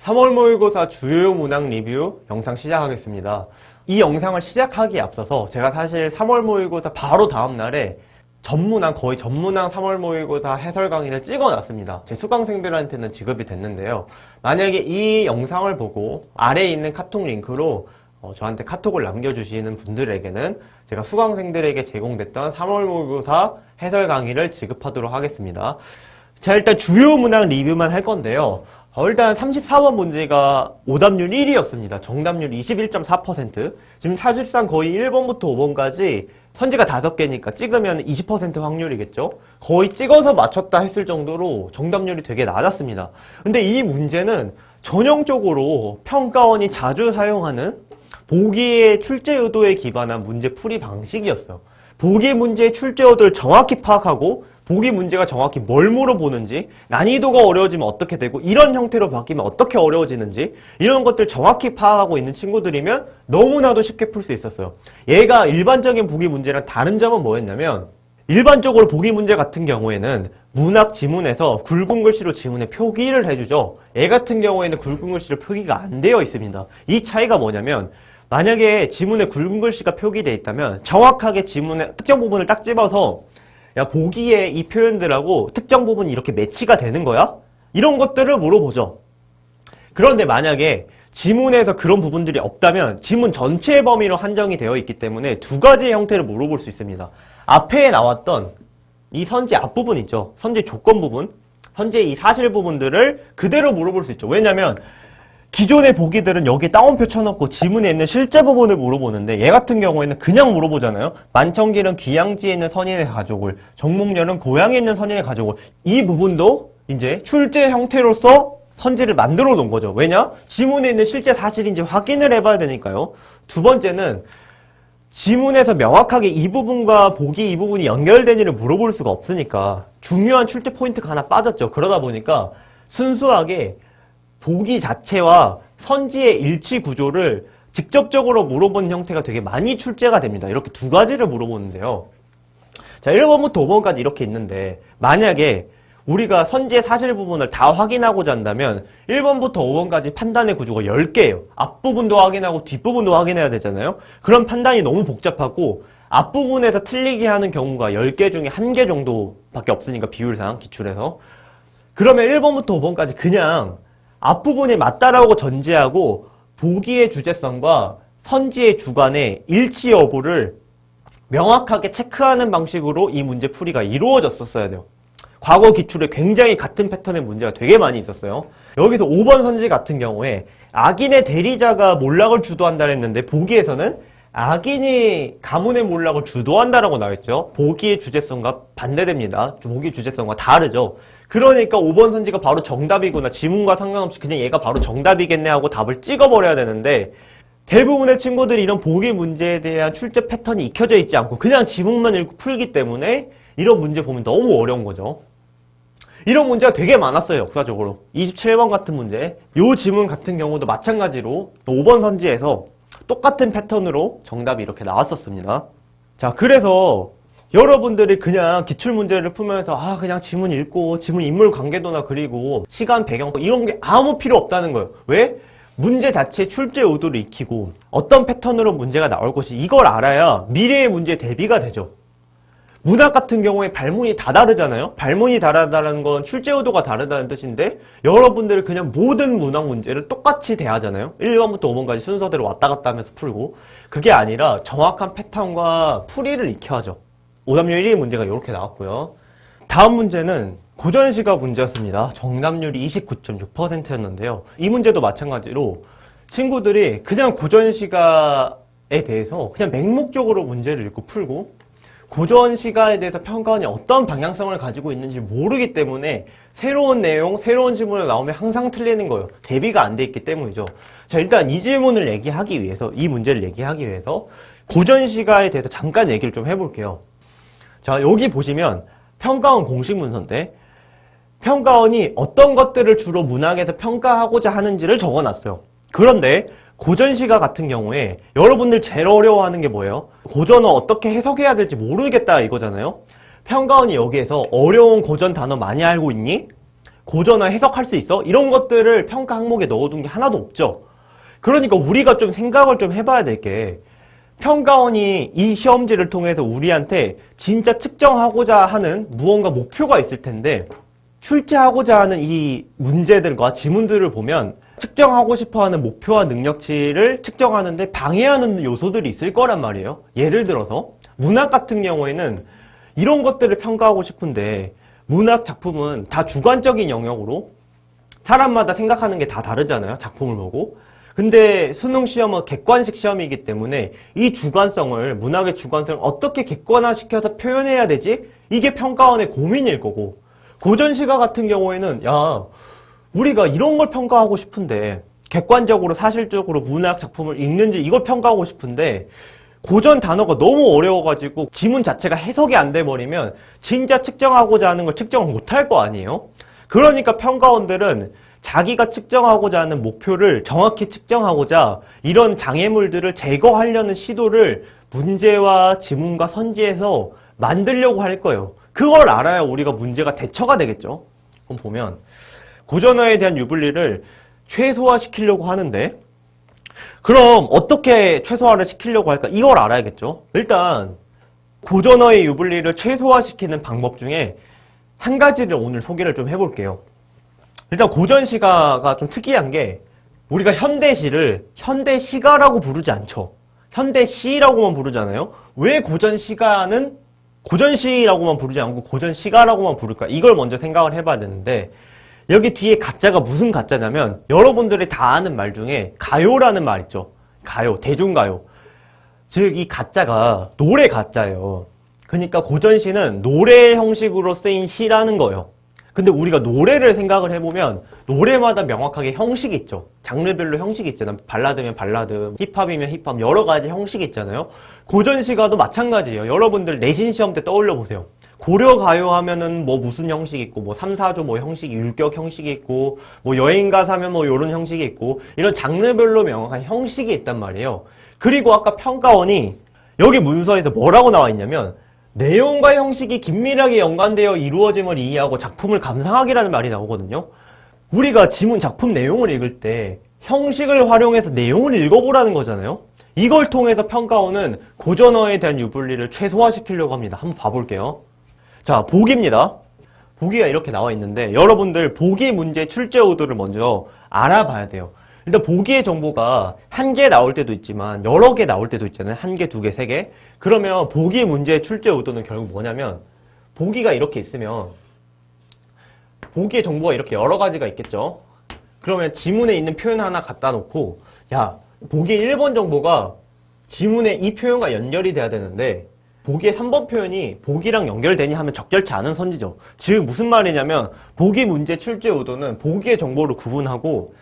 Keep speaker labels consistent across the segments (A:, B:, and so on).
A: 3월 모의고사 주요 문항 리뷰 영상 시작하겠습니다. 이 영상을 시작하기에 앞서서 제가 사실 3월 모의고사 바로 다음날에 거의 전문항 3월 모의고사 해설 강의를 찍어놨습니다. 제 수강생들한테는 지급이 됐는데요. 만약에 이 영상을 보고 아래에 있는 카톡 링크로 저한테 카톡을 남겨주시는 분들에게는 제가 수강생들에게 제공됐던 3월 모의고사 해설 강의를 지급하도록 하겠습니다. 자, 일단 주요 문항 리뷰만 할 건데요. 일단 34번 문제가 오답률 1위였습니다. 정답률 21.4%. 지금 사실상 거의 1번부터 5번까지 선지가 5개니까 찍으면 20% 확률이겠죠? 거의 찍어서 맞췄다 했을 정도로 정답률이 되게 낮았습니다. 근데 이 문제는 전형적으로 평가원이 자주 사용하는 보기의 출제 의도에 기반한 문제 풀이 방식이었어요. 보기 문제의 출제 의도를 정확히 파악하고 보기 문제가 정확히 뭘 물어보는지, 난이도가 어려워지면 어떻게 되고 이런 형태로 바뀌면 어떻게 어려워지는지 이런 것들 정확히 파악하고 있는 친구들이면 너무나도 쉽게 풀 수 있었어요. 얘가 일반적인 보기 문제랑 다른 점은 뭐였냐면, 일반적으로 보기 문제 같은 경우에는 문학 지문에서 굵은 글씨로 지문에 표기를 해주죠. 얘 같은 경우에는 굵은 글씨로 표기가 안 되어 있습니다. 이 차이가 뭐냐면, 만약에 지문에 굵은 글씨가 표기되어 있다면 정확하게 지문의 특정 부분을 딱 집어서 야, 보기에 이 표현들하고 특정 부분이 이렇게 매치가 되는 거야? 이런 것들을 물어보죠. 그런데 만약에 지문에서 그런 부분들이 없다면 지문 전체의 범위로 한정이 되어 있기 때문에 두 가지의 형태를 물어볼 수 있습니다. 앞에 나왔던 이 선지 앞부분 있죠. 선지 조건 부분, 선지의 이 사실 부분들을 그대로 물어볼 수 있죠. 왜냐면 기존의 보기들은 여기 따옴표 쳐놓고 지문에 있는 실제 부분을 물어보는데 얘 같은 경우에는 그냥 물어보잖아요. 만청길은 귀양지에 있는 선인의 가족을, 정목렬은 고향에 있는 선인의 가족을, 이 부분도 이제 출제 형태로서 선지를 만들어 놓은 거죠. 왜냐? 지문에 있는 실제 사실인지 확인을 해봐야 되니까요. 두 번째는 지문에서 명확하게 이 부분과 보기 이 부분이 연결되는지를 물어볼 수가 없으니까 중요한 출제 포인트가 하나 빠졌죠. 그러다 보니까 순수하게 보기 자체와 선지의 일치 구조를 직접적으로 물어보는 형태가 되게 많이 출제가 됩니다. 이렇게 두 가지를 물어보는데요. 자, 1번부터 5번까지 이렇게 있는데, 만약에 우리가 선지의 사실 부분을 다 확인하고자 한다면 1번부터 5번까지 판단의 구조가 10개예요. 앞부분도 확인하고 뒷부분도 확인해야 되잖아요. 그런 판단이 너무 복잡하고 앞부분에서 틀리게 하는 경우가 10개 중에 1개 정도밖에 없으니까, 비율상 기출에서. 그러면 1번부터 5번까지 그냥 앞부분이 맞다라고 전제하고 보기의 주제성과 선지의 주관의 일치 여부를 명확하게 체크하는 방식으로 이 문제 풀이가 이루어졌었어야 돼요. 과거 기출에 굉장히 같은 패턴의 문제가 되게 많이 있었어요. 여기서 5번 선지 같은 경우에 악인의 대리자가 몰락을 주도한다 했는데 보기에서는 악인이 가문의 몰락을 주도한다라고 나와있죠. 보기의 주제성과 반대됩니다. 보기의 주제성과 다르죠. 그러니까 5번 선지가 바로 정답이구나, 지문과 상관없이 그냥 얘가 바로 정답이겠네 하고 답을 찍어버려야 되는데, 대부분의 친구들이 이런 보기 문제에 대한 출제 패턴이 익혀져 있지 않고 그냥 지문만 읽고 풀기 때문에 이런 문제 보면 너무 어려운 거죠. 이런 문제가 되게 많았어요. 역사적으로 27번 같은 문제, 이 지문 같은 경우도 마찬가지로 5번 선지에서 똑같은 패턴으로 정답이 이렇게 나왔었습니다. 자, 그래서 여러분들이 그냥 기출문제를 풀면서 그냥 지문 읽고 지문 인물 관계도나 그리고 시간 배경 이런 게 아무 필요 없다는 거예요. 왜? 문제 자체의 출제 의도를 익히고 어떤 패턴으로 문제가 나올 것이, 이걸 알아야 미래의 문제에 대비가 되죠. 문학 같은 경우에 발문이 다 다르잖아요. 발문이 다르다는 건 출제 의도가 다르다는 뜻인데, 여러분들이 그냥 모든 문학 문제를 똑같이 대하잖아요. 1번부터 5번까지 순서대로 왔다 갔다 하면서 풀고, 그게 아니라 정확한 패턴과 풀이를 익혀야죠. 오답률 1위 문제가 이렇게 나왔고요. 다음 문제는 고전시가 문제였습니다. 정답률이 29.6%였는데요. 이 문제도 마찬가지로 친구들이 그냥 고전시가에 대해서 그냥 맹목적으로 문제를 읽고 풀고, 고전시가에 대해서 평가원이 어떤 방향성을 가지고 있는지 모르기 때문에 새로운 내용, 새로운 질문을 나오면 항상 틀리는 거예요. 대비가 안 돼 있기 때문이죠. 자, 일단 이 질문을 얘기하기 위해서, 이 문제를 얘기하기 위해서 고전시가에 대해서 잠깐 얘기를 좀 해볼게요. 자, 여기 보시면 평가원 공식 문서인데, 평가원이 어떤 것들을 주로 문학에서 평가하고자 하는지를 적어놨어요. 그런데 고전시가 같은 경우에 여러분들 제일 어려워하는 게 뭐예요? 고전어 어떻게 해석해야 될지 모르겠다 이거잖아요. 평가원이 여기에서 어려운 고전 단어 많이 알고 있니? 고전어 해석할 수 있어? 이런 것들을 평가 항목에 넣어둔 게 하나도 없죠. 그러니까 우리가 좀 생각을 좀 해봐야 될 게, 평가원이 이 시험지를 통해서 우리한테 진짜 측정하고자 하는 무언가 목표가 있을 텐데, 출제하고자 하는 이 문제들과 지문들을 보면 측정하고 싶어하는 목표와 능력치를 측정하는데 방해하는 요소들이 있을 거란 말이에요. 예를 들어서 문학 같은 경우에는 이런 것들을 평가하고 싶은데, 문학 작품은 다 주관적인 영역으로 사람마다 생각하는 게 다 다르잖아요. 작품을 보고. 근데 수능 시험은 객관식 시험이기 때문에 이 주관성을, 문학의 주관성을 어떻게 객관화시켜서 표현해야 되지? 이게 평가원의 고민일 거고, 고전시가 같은 경우에는 야, 우리가 이런 걸 평가하고 싶은데, 객관적으로 사실적으로 문학 작품을 읽는지 이걸 평가하고 싶은데 고전 단어가 너무 어려워가지고 지문 자체가 해석이 안 돼버리면 진짜 측정하고자 하는 걸 측정을 못할 거 아니에요? 그러니까 평가원들은 자기가 측정하고자 하는 목표를 정확히 측정하고자 이런 장애물들을 제거하려는 시도를 문제와 지문과 선지에서 만들려고 할 거예요. 그걸 알아야 우리가 문제가 대처가 되겠죠. 그럼 보면 고전어에 대한 유불리를 최소화시키려고 하는데, 그럼 어떻게 최소화를 시키려고 할까? 이걸 알아야겠죠. 일단 고전어의 유불리를 최소화시키는 방법 중에 한 가지를 오늘 소개를 좀 해볼게요. 일단 고전시가가 좀 특이한 게, 우리가 현대시를 현대시가라고 부르지 않죠. 현대시라고만 부르잖아요. 왜 고전시가는 고전시라고만 부르지 않고 고전시가라고만 부를까? 이걸 먼저 생각을 해봐야 되는데, 여기 뒤에 가짜가 무슨 가짜냐면, 여러분들이 다 아는 말 중에 가요라는 말 있죠. 가요, 대중가요. 즉 이 가짜가 노래 가짜예요. 그러니까 고전시는 노래 형식으로 쓰인 시라는 거예요. 근데 우리가 노래를 생각을 해보면 노래마다 명확하게 형식이 있죠. 장르별로 형식이 있잖아요. 발라드면 발라드, 힙합이면 힙합, 여러 가지 형식이 있잖아요. 고전시가도 마찬가지예요. 여러분들 내신 시험 때 떠올려 보세요. 고려가요 하면은 뭐 무슨 형식이 있고, 뭐 3, 4조 뭐 형식이, 율격 형식이 있고, 뭐 여행가사 하면 뭐 요런 형식이 있고, 이런 장르별로 명확한 형식이 있단 말이에요. 그리고 아까 평가원이 여기 문서에서 뭐라고 나와 있냐면, 내용과 형식이 긴밀하게 연관되어 이루어짐을 이해하고 작품을 감상하기라는 말이 나오거든요. 우리가 지문 작품 내용을 읽을 때 형식을 활용해서 내용을 읽어보라는 거잖아요. 이걸 통해서 평가원은 고전어에 대한 유불리를 최소화시키려고 합니다. 한번 봐볼게요. 자, 보기입니다. 보기가 이렇게 나와 있는데, 여러분들 보기 문제 출제 의도를 먼저 알아봐야 돼요. 일단 보기의 정보가 한 개 나올 때도 있지만 여러 개 나올 때도 있잖아요. 한 개, 두 개, 세 개. 그러면 보기 문제의 출제 의도는 결국 뭐냐면, 보기가 이렇게 있으면 보기의 정보가 이렇게 여러 가지가 있겠죠. 그러면 지문에 있는 표현 하나 갖다 놓고, 야, 보기의 1번 정보가 지문에 이 표현과 연결이 돼야 되는데 보기의 3번 표현이 보기랑 연결되니 하면 적절치 않은 선지죠. 즉 무슨 말이냐면, 보기 문제 출제 의도는 보기의 정보를 구분하고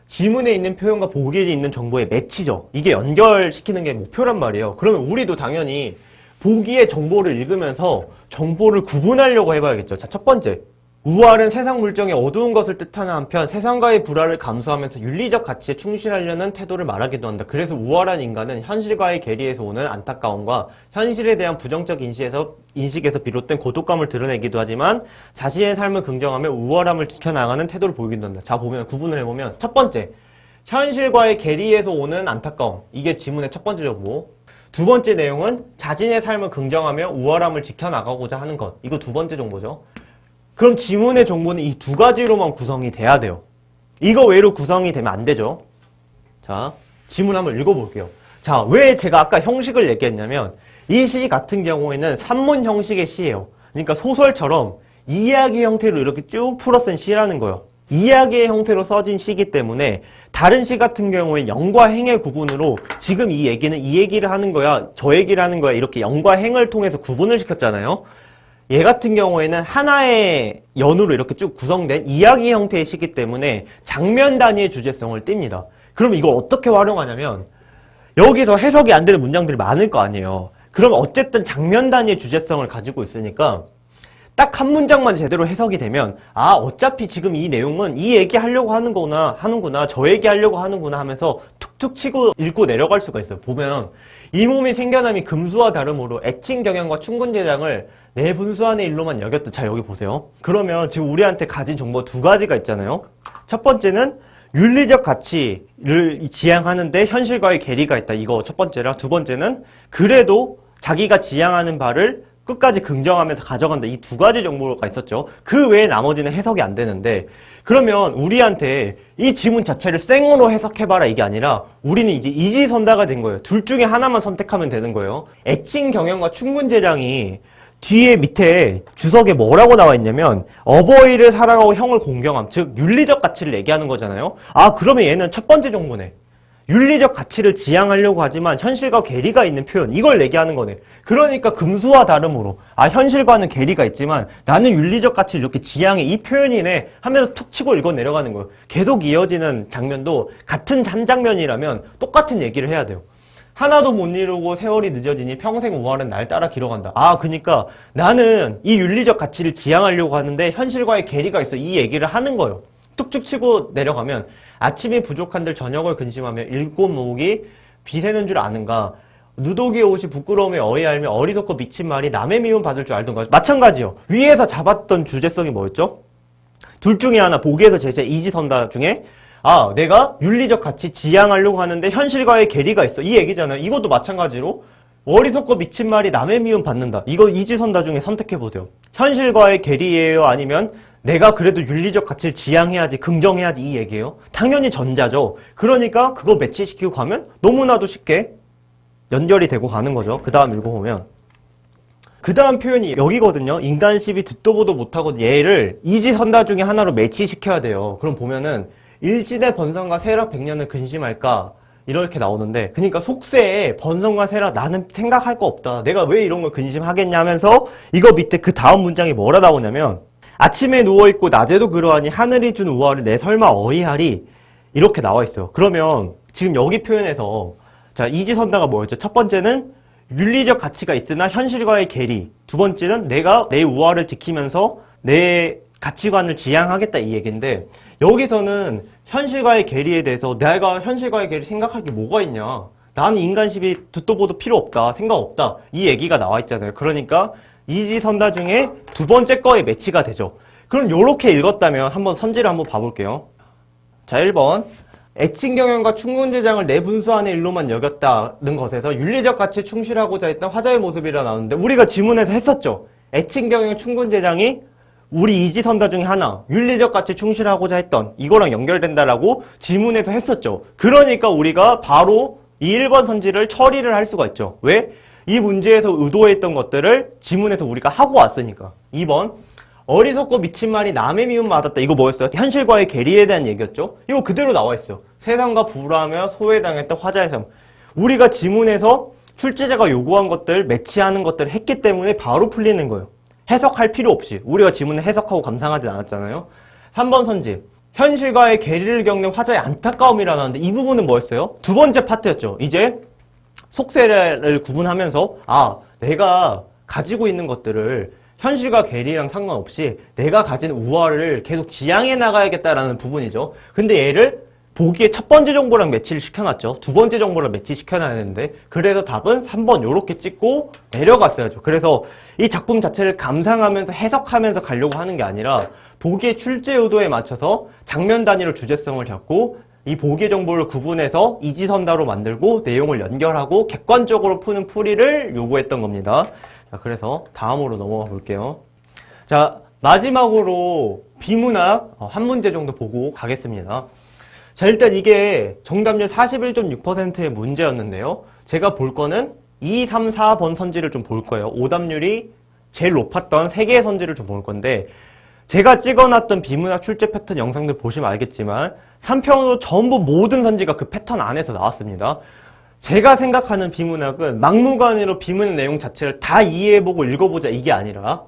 A: 지문에 있는 표현과 보기에 있는 정보의 매치죠. 이게 연결시키는 게 목표란 말이에요. 그러면 우리도 당연히 보기의 정보를 읽으면서 정보를 구분하려고 해봐야겠죠. 자, 첫 번째, 우월은 세상 물정의 어두운 것을 뜻하는 한편 세상과의 불화를 감수하면서 윤리적 가치에 충실하려는 태도를 말하기도 한다. 그래서 우월한 인간은 현실과의 괴리에서 오는 안타까움과 현실에 대한 부정적 인식에서 비롯된 고독감을 드러내기도 하지만 자신의 삶을 긍정하며 우월함을 지켜나가는 태도를 보이기도 한다. 자, 보면 구분을 해보면, 첫 번째, 현실과의 괴리에서 오는 안타까움. 이게 지문의 첫 번째 정보. 두 번째 내용은 자신의 삶을 긍정하며 우월함을 지켜나가고자 하는 것. 이거 두 번째 정보죠. 그럼 지문의 정보는 이 두 가지로만 구성이 돼야 돼요. 이거 외로 구성이 되면 안 되죠. 자, 지문 한번 읽어볼게요. 자, 왜 제가 아까 형식을 얘기했냐면, 이 시 같은 경우에는 산문 형식의 시예요. 그러니까 소설처럼 이야기 형태로 이렇게 쭉 풀어 쓴 시라는 거예요. 이야기의 형태로 써진 시기 때문에 다른 시 같은 경우에 영과 행의 구분으로 지금 이 얘기는 이 얘기를 하는 거야, 저 얘기를 하는 거야, 이렇게 영과 행을 통해서 구분을 시켰잖아요. 얘 같은 경우에는 하나의 연으로 이렇게 쭉 구성된 이야기 형태의 시기 때문에 장면 단위의 주제성을 띱니다. 그럼 이걸 어떻게 활용하냐면, 여기서 해석이 안 되는 문장들이 많을 거 아니에요. 그럼 어쨌든 장면 단위의 주제성을 가지고 있으니까 딱 한 문장만 제대로 해석이 되면 아 어차피 지금 이 내용은 이 얘기 하려고 하는구나 저 얘기 하려고 하는구나 하면서 툭툭 치고 읽고 내려갈 수가 있어요. 보면 이 몸의 생겨남이 금수와 다름으로 애칭 경향과 충분재장을 내 분수 안의 일로만 여겼다. 자 여기 보세요. 그러면 지금 우리한테 가진 정보 두 가지가 있잖아요. 첫 번째는 윤리적 가치를 지향하는데 현실과의 괴리가 있다. 이거 첫 번째랑 두 번째는 그래도 자기가 지향하는 바를 끝까지 긍정하면서 가져간다. 이 두 가지 정보가 있었죠. 그 외에 나머지는 해석이 안 되는데 그러면 우리한테 이 지문 자체를 생으로 해석해봐라 이게 아니라 우리는 이제 이지선다가 된 거예요. 둘 중에 하나만 선택하면 되는 거예요. 애칭 경향과 충분재장이 뒤에 밑에 주석에 뭐라고 나와 있냐면 어버이를 사랑하고 형을 공경함. 즉 윤리적 가치를 얘기하는 거잖아요. 아 그러면 얘는 첫 번째 정보네. 윤리적 가치를 지향하려고 하지만 현실과 괴리가 있는 표현 이걸 얘기하는 거네. 그러니까 금수와 다름으로 아 현실과는 괴리가 있지만 나는 윤리적 가치를 이렇게 지향해 이 표현이네 하면서 툭 치고 읽어 내려가는 거예요. 계속 이어지는 장면도 같은 한 장면이라면 똑같은 얘기를 해야 돼요. 하나도 못 이루고 세월이 늦어지니 평생 우활은 날 따라 길어간다. 아 그러니까 나는 이 윤리적 가치를 지향하려고 하는데 현실과의 괴리가 있어 이 얘기를 하는 거예요. 툭툭 치고 내려가면 아침이 부족한들 저녁을 근심하며 일곱 모으기 비세는 줄 아는가 누더기의 옷이 부끄러움에 어이알며 어리석고 미친 말이 남의 미움 받을 줄 알던가. 마찬가지요. 위에서 잡았던 주제성이 뭐였죠? 둘 중에 하나 보기에서 제시한 이지선다 중에 아 내가 윤리적 가치 지향하려고 하는데 현실과의 괴리가 있어 이 얘기잖아요. 이것도 마찬가지로 어리석고 미친 말이 남의 미움 받는다. 이거 이지선다 중에 선택해보세요. 현실과의 괴리예요? 아니면 내가 그래도 윤리적 가치를 지향해야지 긍정해야지 이 얘기예요? 당연히 전자죠. 그러니까 그거 매치시키고 가면 너무나도 쉽게 연결이 되고 가는 거죠. 그 다음 읽어보면 그 다음 표현이 여기거든요. 인간 시비 듣도 보도 못하고 얘를 이지선다 중에 하나로 매치시켜야 돼요. 그럼 보면은 일진의 번성과 세락 100년을 근심할까 이렇게 나오는데 그러니까 속세에 번성과 세락 나는 생각할 거 없다. 내가 왜 이런 걸 근심하겠냐 하면서 이거 밑에 그 다음 문장이 뭐라 나오냐면 아침에 누워있고 낮에도 그러하니 하늘이 준 우화를 내 설마 어이하리 이렇게 나와 있어요. 그러면 지금 여기 표현에서 자 이지선다가 뭐였죠? 첫 번째는 윤리적 가치가 있으나 현실과의 괴리, 두 번째는 내가 내 우화를 지키면서 내 가치관을 지향하겠다 이 얘기인데 여기서는 현실과의 괴리에 대해서 내가 현실과의 괴리 생각할 게 뭐가 있냐 나는 인간 시비 듣도 보도 필요 없다 생각 없다 이 얘기가 나와 있잖아요. 그러니까 이지선다 중에 두 번째 거에 매치가 되죠. 그럼 요렇게 읽었다면 한번 선지를 한번 봐볼게요. 자 1번 애칭 경향과 충분재장을 내 분수 안의 일로만 여겼다는 것에서 윤리적 가치에 충실하고자 했던 화자의 모습이라 나오는데 우리가 지문에서 했었죠. 애칭 경향 충분재장이 우리 이지선다 중에 하나 윤리적 가치에 충실하고자 했던 이거랑 연결된다라고 지문에서 했었죠. 그러니까 우리가 바로 이 1번 선지를 처리를 할 수가 있죠. 왜? 이 문제에서 의도했던 것들을 지문에서 우리가 하고 왔으니까. 2번 어리석고 미친 말이 남의 미움 받았다. 이거 뭐였어요? 현실과의 괴리에 대한 얘기였죠. 이거 그대로 나와 있어요. 세상과 불화하며 소외당했던 화자의 삶. 우리가 지문에서 출제자가 요구한 것들 매치하는 것들을 했기 때문에 바로 풀리는 거예요. 해석할 필요 없이 우리가 지문을 해석하고 감상하지 않았잖아요. 3번 선지 현실과의 괴리를 겪는 화자의 안타까움이라는데 이 부분은 뭐였어요? 두 번째 파트였죠. 이제 속세를 구분하면서 아 내가 가지고 있는 것들을 현실과 괴리랑 상관없이 내가 가진 우화를 계속 지향해 나가야겠다라는 부분이죠. 근데 얘를 보기에 첫 번째 정보랑 매치를 시켜놨죠. 두 번째 정보랑 매치 시켜놔야 되는데 그래서 답은 3번 요렇게 찍고 내려갔어야죠. 그래서 이 작품 자체를 감상하면서 해석하면서 가려고 하는 게 아니라 보기의 출제 의도에 맞춰서 장면 단위로 주제성을 잡고 이 보기 정보를 구분해서 이지선다로 만들고 내용을 연결하고 객관적으로 푸는 풀이를 요구했던 겁니다. 자, 그래서 다음으로 넘어가 볼게요. 자, 마지막으로 비문학 한 문제 정도 보고 가겠습니다. 자, 일단 이게 정답률 41.6%의 문제였는데요. 제가 볼 거는 2, 3, 4번 선지를 좀 볼 거예요. 오답률이 제일 높았던 3개의 선지를 좀 볼 건데 제가 찍어놨던 비문학 출제 패턴 영상들 보시면 알겠지만 3편으로 전부 모든 선지가 그 패턴 안에서 나왔습니다. 제가 생각하는 비문학은 막무가내로 비문의 내용 자체를 다 이해해보고 읽어보자 이게 아니라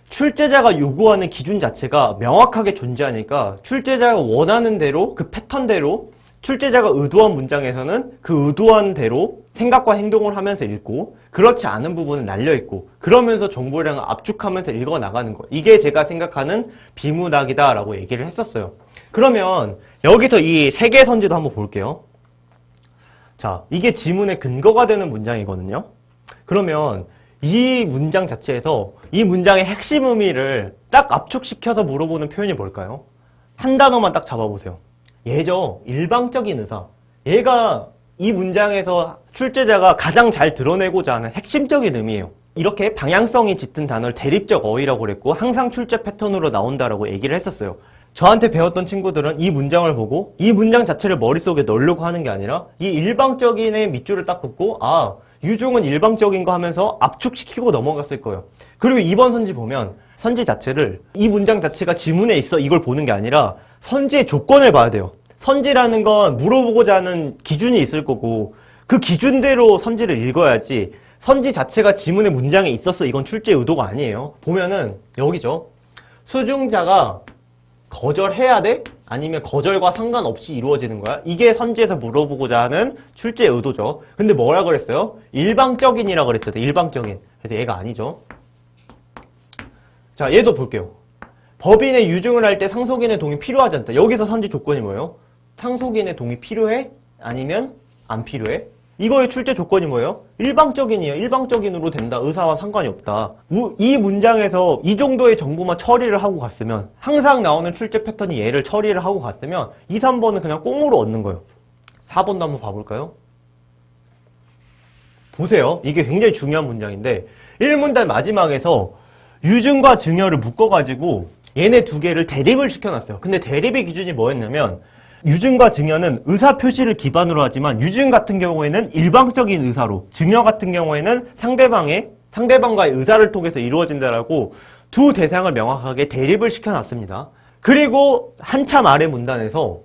A: 출제자가 요구하는 기준 자체가 명확하게 존재하니까 출제자가 원하는 대로 그 패턴대로 출제자가 의도한 문장에서는 그 의도한 대로 생각과 행동을 하면서 읽고 그렇지 않은 부분은 날려있고 그러면서 정보량을 압축하면서 읽어나가는 거. 이게 제가 생각하는 비문학이다 라고 얘기를 했었어요. 그러면 여기서 이 세계 선지도 한번 볼게요. 자, 이게 지문의 근거가 되는 문장이거든요. 그러면 이 문장 자체에서 이 문장의 핵심 의미를 딱 압축시켜서 물어보는 표현이 뭘까요? 한 단어만 딱 잡아보세요. 얘죠. 일방적인 의사. 얘가 이 문장에서 출제자가 가장 잘 드러내고자 하는 핵심적인 의미예요. 이렇게 방향성이 짙은 단어를 대립적 어휘라고 그랬고 항상 출제 패턴으로 나온다라고 얘기를 했었어요. 저한테 배웠던 친구들은 이 문장을 보고 이 문장 자체를 머릿속에 넣으려고 하는 게 아니라 이 일방적인의 밑줄을 딱 긋고 아, 유중은 일방적인 거 하면서 압축시키고 넘어갔을 거예요. 그리고 이번 선지 보면 선지 자체를 이 문장 자체가 지문에 있어 이걸 보는 게 아니라 선지의 조건을 봐야 돼요. 선지라는 건 물어보고자 하는 기준이 있을 거고 그 기준대로 선지를 읽어야지 선지 자체가 지문의 문장에 있었어 이건 출제 의도가 아니에요. 보면은 여기죠. 수중자가 거절해야 돼? 아니면 거절과 상관없이 이루어지는 거야? 이게 선지에서 물어보고자 하는 출제 의도죠. 근데 뭐라 그랬어요? 일방적인이라 그랬잖아요. 일방적인. 그래서 얘가 아니죠. 자, 얘도 볼게요. 법인의 유증을 할 때 상속인의 동의 필요하지 않다. 여기서 선지 조건이 뭐예요? 상속인의 동의 필요해? 아니면 안 필요해? 이거의 출제 조건이 뭐예요? 일방적인이에요. 일방적인으로 된다. 의사와 상관이 없다. 이 문장에서 이 정도의 정보만 처리를 하고 갔으면 항상 나오는 출제 패턴이 얘를 처리를 하고 갔으면 2, 3번은 그냥 꽁으로 얻는 거예요. 4번도 한번 봐볼까요? 보세요. 이게 굉장히 중요한 문장인데 1문단 마지막에서 유증과 증여를 묶어가지고 얘네 두 개를 대립을 시켜놨어요. 근데 대립의 기준이 뭐였냐면 유증과 증여는 의사 표시를 기반으로 하지만 유증 같은 경우에는 일방적인 의사로 증여 같은 경우에는 상대방과의 의사를 통해서 이루어진다라고 두 대상을 명확하게 대립을 시켜놨습니다. 그리고 한참 아래 문단에서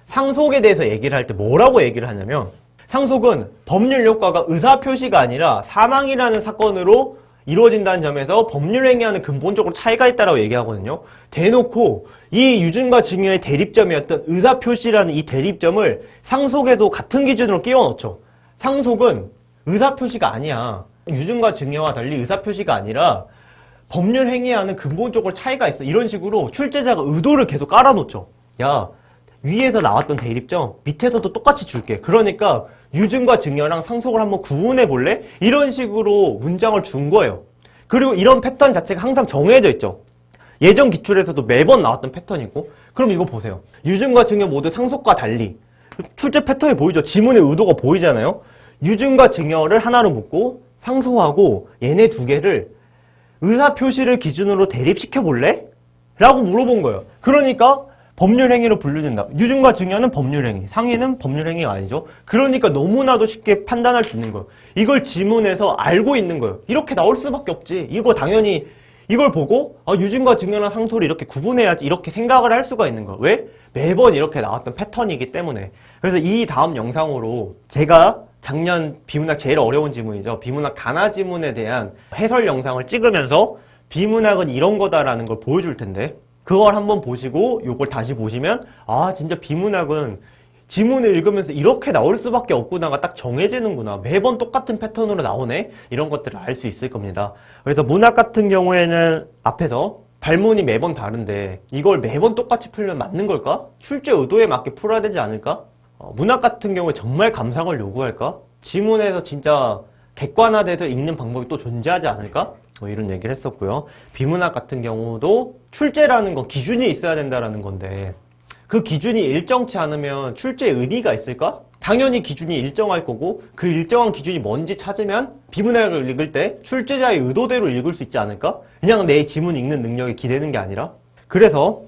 A: 상속에 대해서 얘기를 할 때 뭐라고 얘기를 하냐면 상속은 법률 효과가 의사 표시가 아니라 사망이라는 사건으로 이루어진다는 점에서 법률 행위와는 근본적으로 차이가 있다고 얘기하거든요. 대놓고 이 유증과 증여의 대립점이었던 의사표시라는 이 대립점을 상속에도 같은 기준으로 끼워 넣죠. 상속은 의사표시가 아니야. 유증과 증여와 달리 의사표시가 아니라 법률 행위와는 근본적으로 차이가 있어. 이런 식으로 출제자가 의도를 계속 깔아놓죠. 야, 위에서 나왔던 대립점 밑에서도 똑같이 줄게. 그러니까 유증과 증여랑 상속을 한번 구분해 볼래? 이런 식으로 문장을 준 거예요. 그리고 이런 패턴 자체가 항상 정해져 있죠. 예전 기출에서도 매번 나왔던 패턴이고. 그럼 이거 보세요. 유증과 증여 모두 상속과 달리 출제 패턴이 보이죠? 지문의 의도가 보이잖아요. 유증과 증여를 하나로 묶고 상속하고 얘네 두 개를 의사표시를 기준으로 대립시켜 볼래? 라고 물어본 거예요. 그러니까 법률행위로 분류된다. 유증과 증여는 법률행위, 상해는 법률행위가 아니죠. 그러니까 너무나도 쉽게 판단할 수 있는 거예요. 이걸 지문에서 알고 있는 거예요. 이렇게 나올 수밖에 없지. 이거 당연히 이걸 보고 유증과 증여나 상소를 이렇게 구분해야지 이렇게 생각을 할 수가 있는 거예요. 왜? 매번 이렇게 나왔던 패턴이기 때문에. 그래서 이 다음 영상으로 제가 작년 비문학 제일 어려운 지문이죠. 비문학 가나 지문에 대한 해설 영상을 찍으면서 비문학은 이런 거다라는 걸 보여줄 텐데 그걸 한번 보시고 요걸 다시 보시면 아 진짜 비문학은 지문을 읽으면서 이렇게 나올 수밖에 없구나가 딱 정해지는구나. 매번 똑같은 패턴으로 나오네. 이런 것들을 알 수 있을 겁니다. 그래서 문학 같은 경우에는 앞에서 발문이 매번 다른데 이걸 매번 똑같이 풀면 맞는 걸까? 출제 의도에 맞게 풀어야 되지 않을까? 문학 같은 경우에 정말 감상을 요구할까? 지문에서 진짜 객관화돼서 읽는 방법이 또 존재하지 않을까? 이런 얘기를 했었고요. 비문학 같은 경우도 출제라는 건 기준이 있어야 된다라는 건데 그 기준이 일정치 않으면 출제에 의미가 있을까? 당연히 기준이 일정할 거고 그 일정한 기준이 뭔지 찾으면 비문학을 읽을 때 출제자의 의도대로 읽을 수 있지 않을까? 그냥 내 지문 읽는 능력이 기대는 게 아니라. 그래서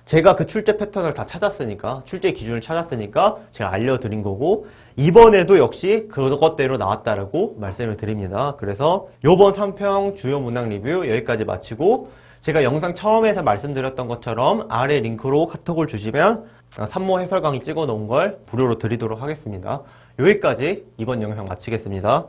A: 제가 그 출제 패턴을 다 찾았으니까 출제 기준을 찾았으니까 제가 알려드린 거고 이번에도 역시 그것대로 나왔다라고 말씀을 드립니다. 그래서 요번 3평 주요 문학 리뷰 여기까지 마치고 제가 영상 처음에서 말씀드렸던 것처럼 아래 링크로 카톡을 주시면 산모 해설 강의 찍어 놓은 걸 무료로 드리도록 하겠습니다. 여기까지 이번 영상 마치겠습니다.